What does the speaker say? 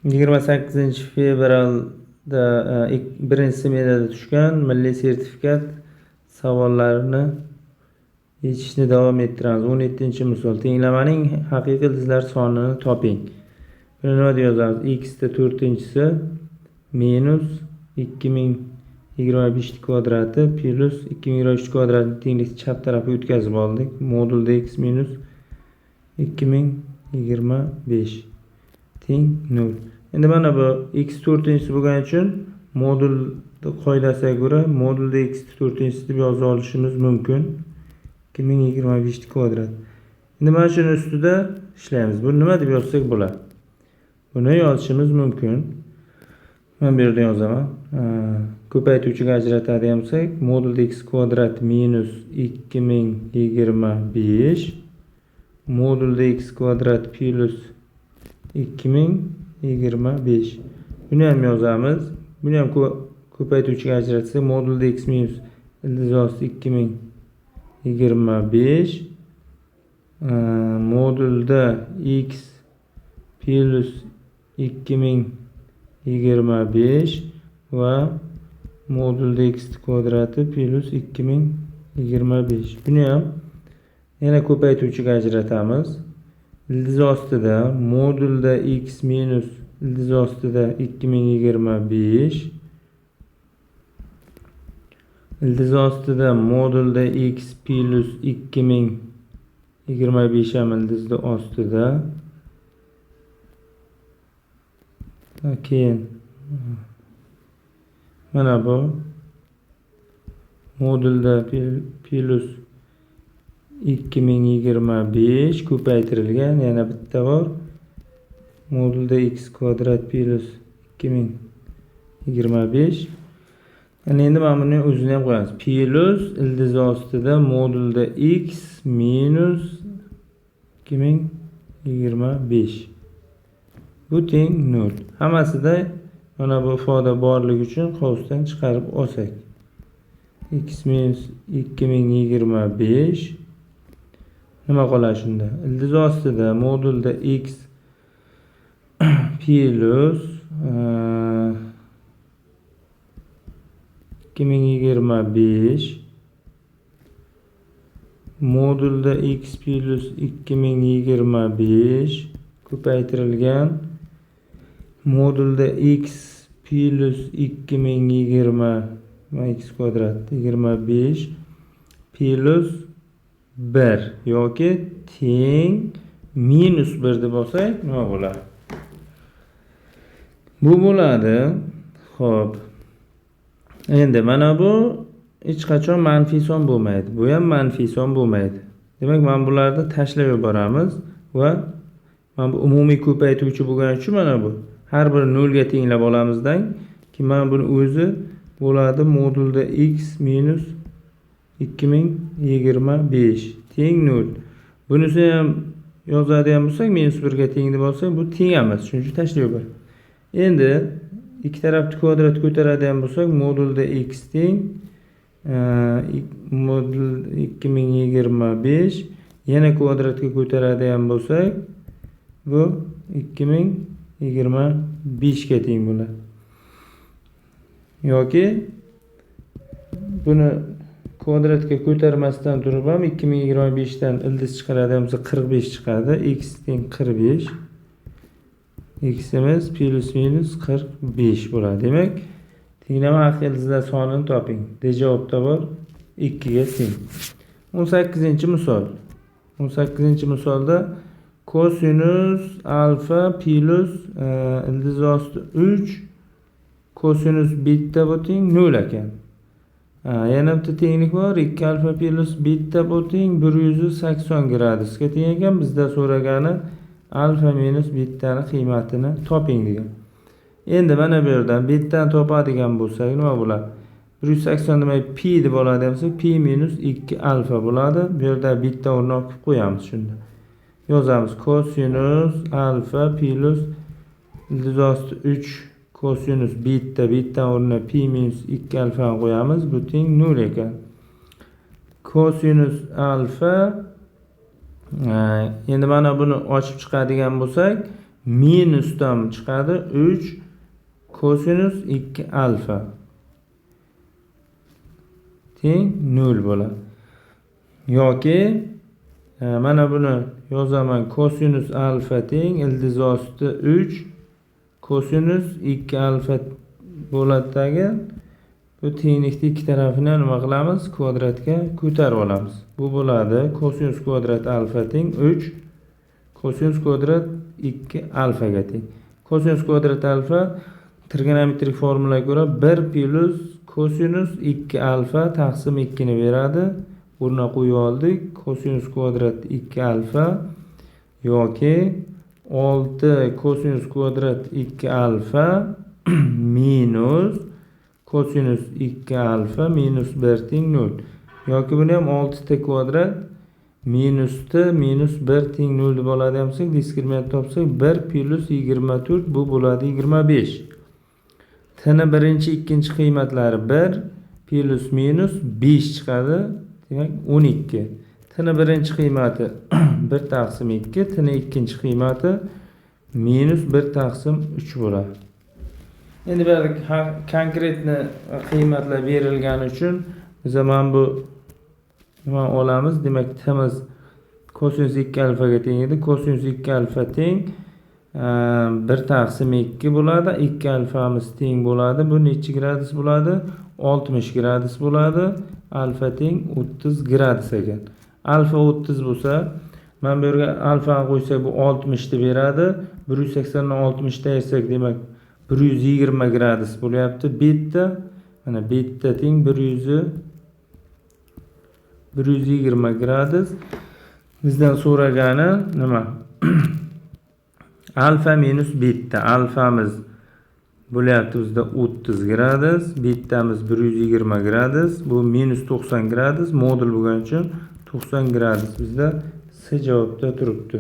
28-fevralda birinchi smenada tushgan milliy sertifikat savollarini yechishni davom ettiramiz. 17-misol. Tenglamaning haqiqiy ildizlar sonini toping. Buni nima deb yozamiz? X da 4-si minus 2025 kvadrati plus 2023 kvadratni tenglikni chap tarafiga o'tkazib oldik. Modulda x minus 2025 teng 0. Endi mana bu x 4-si bo'lgani uchun modul qoidasiga ko'ra modulda x 4-si deb yozib olishimiz mumkin. 2025 kvadrat. Endi mana shuni ustida ishlaymiz. Buni nima deb yozsak bo'ladi? Buni yozishimiz mumkin. Men bu yerda yozaman. Ko'paytuvchiga ajratadigan bo'lsak, modulda x kvadrat minus 2025 modulda x kvadrat plus 2025. Buni ham yozamiz. Buni ham ko'paytuvchiga ajratsak, modulda x minus ildizosi 2025 modulda x plus 2025 va modulda x kvadrati plus 2025. Buni ham yana ko'paytuvchiga ajratamiz. Ildiz ostida modulda x minus ildiz ostida 2025 ildiz ostida modulda x plus 2025 ham ildizda ostida. Keyin mana bu modulda plus 2025 ko'paytirilgan, yana bitta bor. Modulda x kvadrat plus 2025. Endi mana buni o'zini ham qo'yamiz. Plus ildiz ostida modulda x minus 2025. Bu teng 0. Hammasida mana bu ifoda borligi uchun qovusdan chiqarib olsak. X minus 2025 nima qoladi shunda? Ildiz ostida modulda x plus 2025 modulda x plus 2025 ko'paytirilgan modulda x plus 2020 x kvadrat 25 plus 1 yoki teng minus 1 deb olsak nima bo'ladi? Bu bo'ladi. Xo'p. Endi mana bu hech qachon manfiy son bo'lmaydi. Bu ham manfiy son bo'lmaydi. Demak, mana bularni tashlab yuboramiz va mana bu umumiy ko'paytuvchi bo'lgani uchun mana bu har bir 0 ga tenglab olamizdan keyin mana buni o'zi bo'ladi modulda x minus 2025 teng 0. Bunisi ham yozadigan bo'lsak minus 1 ga teng deb olsak bu teng emas. Shuning uchun tashlab yubor. Endi ikki tarafni kvadrat ko'taradigan bo'lsak modulda x teng modul 2025 yana kvadratga ko'taradigan bo'lsak bu 2025 ga teng bo'ladi. Yoki buni kvadratga ko'tarmasdan turib ham 2025 dan ildiz chiqaradigan bo'lsa 45 chiqadi. X teng 45. X'imiz plus minus 45 bo'ladi. Demak, tenglama haqiqiy ildizlar sonini toping. D javobda bor 2 ga teng. 18-misol. 18-misolda kosinus alfa plus ildiz osti 3 kosinus beta bu teng 0 ekan. Yana bitta tenglik bor. 2 alfa plus beta bu teng 180 gradusga teng ekan. Bizda so'ragani alfa minus betani qiymatini toping degan. Endi mana bu yerdan betani topadigan bo'lsak nima bo'ladi? 180 demak pi deb oladigan bo'lsak pi minus 2 alfa bo'ladi. Bu yerda beta o'rniga olib qo'yamiz shunda. Yozamiz kosinus alfa plus ildiz osti 3 kosinus beta o'rniga pi minus 2 alfa qo'yamiz. Bu teng 0 ekan. Kosinus alfa endi mana buni ochib chiqadigan bo'lsak, minusdan chiqadi 3 kosinus 2 alfa teng 0 bo'ladi. Yoki mana buni yozaman. Kosinus alfa teng ildiz osti 3 kosinus 2 alfa bo'ladidagi bu tenglikni ikki tarafini nima qilamiz? Kvadratga ko'tarib olamiz. Bu bo'ladi kosinus kvadrat alfa teng 3 kosinus kvadrat 2 alfaga teng. Kosinus kvadrat alfa trigonometrik formulaga ko'ra 1 plus kosinus 2 alfa taqsim 2 ni beradi. Buni qo'yib oldik. Kosinus kvadrat 2 alfa yoki 6 kosinus kvadrat 2 alfa minus kosinus 2 alfa minus 1 teng 0. Yoki buni ham 6 ta kvadrat minus 1 teng 0 deb oladigan bo'lsak, diskriminant topsak 1 plus 24 bu bo'ladi 25. Tini birinchi, ikkinchi qiymatlari 1 plus minus 5 chiqadi. Demak 12. Tini birinchi qiymati 1 taqsim 2, tini ikkinchi qiymati minus 1 taqsim 3 bo'ladi. Endi bir konkretni qiymatlar berilgani uchun biz ham bu nima olamiz? Demak, timiz kosinus 2 alfaga teng edi. Kosinus 2 alfa teng 1 taqsim 2 bo'ladi. 2 alfamiz teng bo'ladi. Bu necha gradus bo'ladi? 60 gradus bo'ladi. Alfa teng 30 gradus ekan. Alfa 30 bo'lsa, mana bu yerga alfani qo'ysak bu 60 ni beradi. 180 dan 60 ta ayirsak, demak 120 gradus bo'lyapti. Beta, mana beta teng 120 gradus. Bizdan so'ragani nima? Alfa minus beta. Alfamiz bo'lyapti bizda 30 gradus, betamiz 120 gradus, bu minus 90 gradus, modul bo'lgani uchun 90 gradus bizda C javobda turibdi.